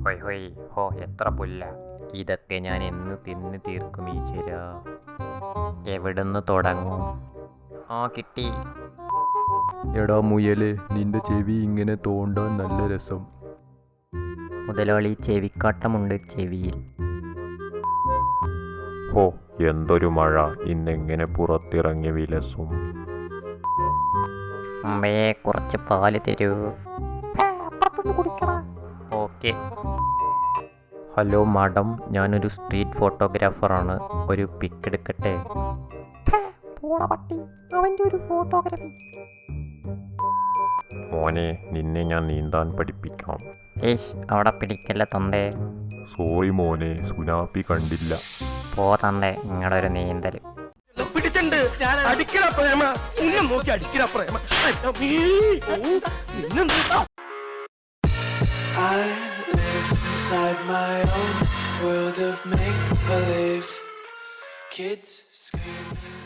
ഹൊയ് ഹൊയ് ഹോ, എത്ര പുല്ല! ഇതൊക്കെ ഞാൻ എന്ന് തിന്നു തീർക്കും ഈശ്വര. എവിടുന്ന് തുടങ്ങും? കിട്ടി. എടാ മുയലേ, നിന്റെ ചെവി ഇങ്ങനെ തോണ്ടാൻ നല്ല രസം. മുതലാളി, ചെവിക്കാട്ടമുണ്ട് ചെവിയിൽ. ഹോ, എന്തൊരു മഴ! ഇന്നെങ്ങനെ പുറത്തിറങ്ങി വിലസും. അമ്മയെ, കുറച്ച് പാല് തരൂ. ഓക്കെ. ഹലോ മാഡം, ഞാനൊരു സ്ട്രീറ്റ് ഫോട്ടോഗ്രാഫറാണ്. ഒരു പിക്ക് എടുക്കട്ടെ? മോനെ, നിന്നെ ഞാൻ നീന്താൻ പഠിപ്പിക്കാം. അവിടെ പിടിക്കല്ല തന്തേ. സോറി മോനെ, സുനാപ്പി കണ്ടില്ല. പോ തന്തേ, നിങ്ങളുടെ ഒരു നീന്തൽ. I live inside my own world of make-believe. Kids screaming